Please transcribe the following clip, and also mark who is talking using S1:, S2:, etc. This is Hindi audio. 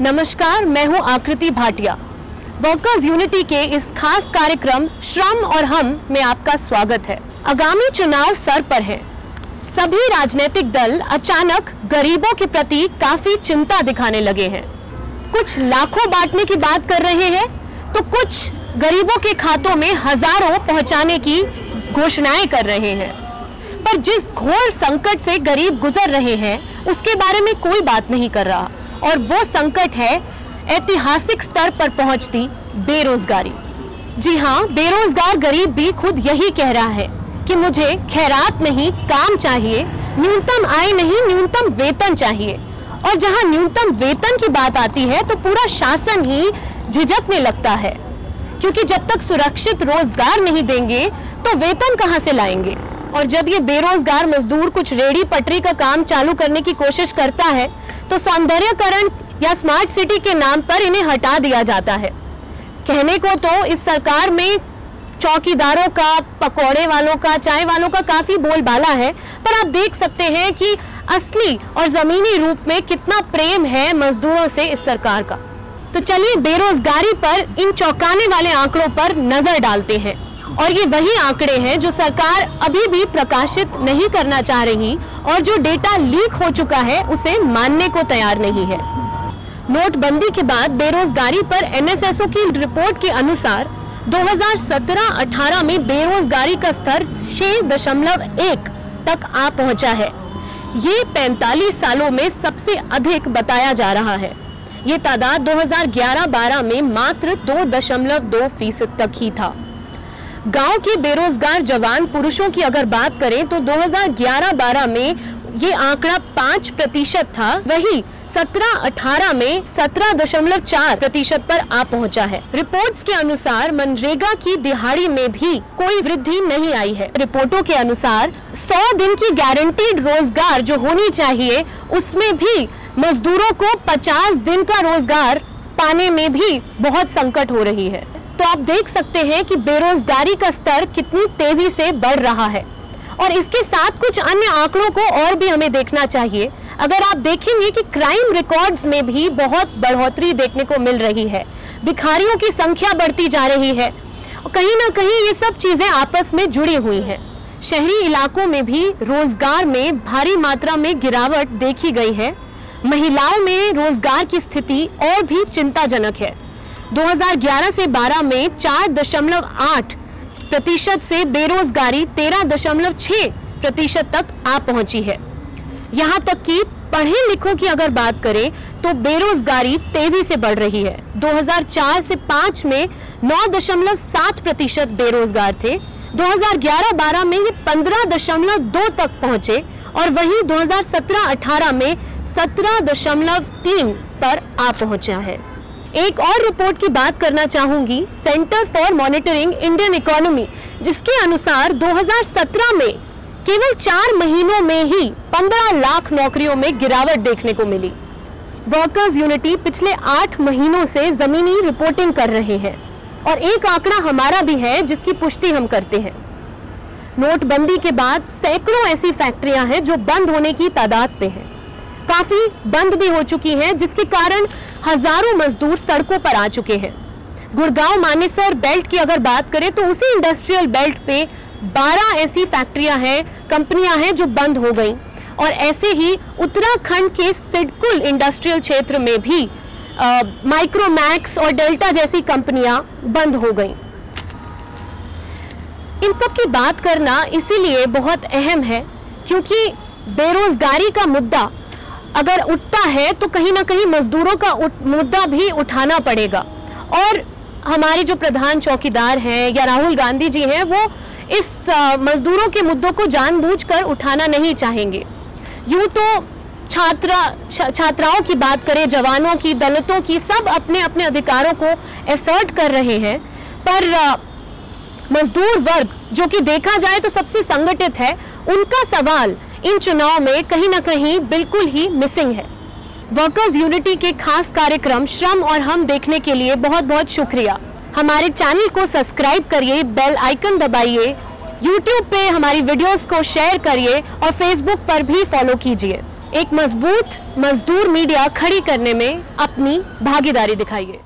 S1: नमस्कार, मैं हूं आकृति भाटिया। वर्कर्स यूनिटी के इस खास कार्यक्रम श्रम और हम में आपका स्वागत है। आगामी चुनाव सर पर है। सभी राजनीतिक दल अचानक गरीबों के प्रति काफी चिंता दिखाने लगे हैं। कुछ लाखों बांटने की बात कर रहे हैं तो कुछ गरीबों के खातों में हजारों पहुंचाने की घोषणाएं कर रहे हैं। पर जिस घोर संकट से गरीब गुजर रहे हैं उसके बारे में कोई बात नहीं कर रहा, और वो संकट है ऐतिहासिक स्तर पर पहुंचती बेरोजगारी। जी हाँ, बेरोजगार गरीब भी खुद यही कह रहा है कि मुझे खैरात नहीं, काम चाहिए, न्यूनतम आय नहीं, न्यूनतम वेतन चाहिए। और जहां न्यूनतम वेतन की बात आती है तो पूरा शासन ही झिझकने लगता है, क्योंकि जब तक सुरक्षित रोजगार नहीं देंगे तो वेतन कहां से लाएंगे। और जब ये बेरोजगार मजदूर कुछ रेडी पटरी का काम चालू करने की कोशिश करता है तो सौंदर्यकरण या स्मार्ट सिटी के नाम पर इन्हें हटा दिया जाता है। कहने को तो इस सरकार में चौकीदारों का, पकौड़े वालों का, चाय वालों का काफी बोलबाला है, पर आप देख सकते हैं कि असली और जमीनी रूप में कितना प्रेम है मजदूरों से इस सरकार का। तो चलिए बेरोजगारी पर इन चौंकाने वाले आंकड़ों पर नजर डालते हैं। और ये वही आंकड़े हैं जो सरकार अभी भी प्रकाशित नहीं करना चाह रही, और जो डेटा लीक हो चुका है उसे मानने को तैयार नहीं है। नोटबंदी के बाद बेरोजगारी पर एनएसएसओ की रिपोर्ट के अनुसार 2017-18 में बेरोजगारी का स्तर 6.1 तक आ पहुंचा है। ये 45 सालों में सबसे अधिक बताया जा रहा है। ये तादाद 2011-12 में मात्र 2.2% तक ही था। गांव के बेरोजगार जवान पुरुषों की अगर बात करें तो 2011-12 में ये आंकड़ा 5% था, वही 17-18 में 17.4% पर आ पहुंचा है। रिपोर्ट्स के अनुसार मनरेगा की दिहाड़ी में भी कोई वृद्धि नहीं आई है। रिपोर्टों के अनुसार 100 दिन की गारंटीड रोजगार जो होनी चाहिए उसमें भी मजदूरों को 50 दिन का रोजगार पाने में भी बहुत संकट हो रही है। तो आप देख सकते हैं कि बेरोजगारी का स्तर कितनी तेजी से बढ़ रहा है। और इसके साथ कुछ अन्य आंकड़ों को और भी हमें देखना चाहिए। अगर आप देखेंगे कि क्राइम रिकॉर्ड्स में भी बहुत बढ़ोतरी देखने को मिल रही है, भिखारियों की संख्या बढ़ती जा रही है, और कहीं ना कहीं ये सब चीजें आपस में जुड़ी हुई हैं। शहरी इलाकों में भी रोजगार में भारी मात्रा में गिरावट देखी गई है। महिलाओं में रोजगार की स्थिति और भी चिंताजनक है। 2011 से 12 में 4.8% से बेरोजगारी 13.6% तक आ पहुंची है। यहाँ तक कि पढ़े लिखों की अगर बात करें तो बेरोजगारी तेजी से बढ़ रही है। 2004 से 5 में 9.7% बेरोजगार थे। 2011-12 में ये 15.2 तक पहुंचे, और वहीं 2017-18 में 17.3 पर आ पहुंचा है। एक और रिपोर्ट की बात करना चाहूंगी, centre for monitoring Indian economy, जिसके अनुसार 2017 में केवल 4 महीनों में ही 15 लाख नौकरियों में गिरावट देखने को मिली। वर्कर्स यूनिटी पिछले 8 महीनों से जमीनी रिपोर्टिंग कर रहे हैं, और एक आंकड़ा हमारा भी है जिसकी पुष्टि हम करते हैं। नोटबंदी के बाद सैकड़ों ऐसी फैक्ट्रियां हैं जो बंद होने की तादाद पे हैं। काफी बंद भी हो चुकी हैं, जिसके कारण हजारों मजदूर सड़कों पर आ चुके हैं। गुड़गांव मानेसर बेल्ट की अगर बात करें तो उसी इंडस्ट्रियल बेल्ट पे 12 ऐसी फैक्ट्रियां हैं, कंपनियां हैं जो बंद हो गई। और ऐसे ही उत्तराखंड के सिडकुल इंडस्ट्रियल क्षेत्र में भी माइक्रोमैक्स और डेल्टा जैसी कंपनियां बंद हो गई। इन सब की बात करना इसीलिए बहुत अहम है क्योंकि बेरोजगारी का मुद्दा अगर उठता है तो कहीं ना कहीं मजदूरों का मुद्दा भी उठाना पड़ेगा। और हमारे जो प्रधान चौकीदार हैं या राहुल गांधी जी हैं, वो इस मजदूरों के मुद्दों को जानबूझकर उठाना नहीं चाहेंगे। यूं तो छात्राओं की बात करें, जवानों की, दलितों की, सब अपने अपने अधिकारों को एसर्ट कर रहे हैं, पर मजदूर वर्ग जो कि देखा जाए तो सबसे संगठित है, उनका सवाल इन चुनाव में कहीं ना कहीं बिल्कुल ही मिसिंग है। वर्कर्स यूनिटी के खास कार्यक्रम श्रम और हम देखने के लिए बहुत बहुत शुक्रिया। हमारे चैनल को सब्सक्राइब करिए, बेल आइकन दबाइए, YouTube पे हमारी वीडियोस को शेयर करिए और Facebook पर भी फॉलो कीजिए। एक मजबूत मजदूर मीडिया खड़ी करने में अपनी भागीदारी दिखाइए।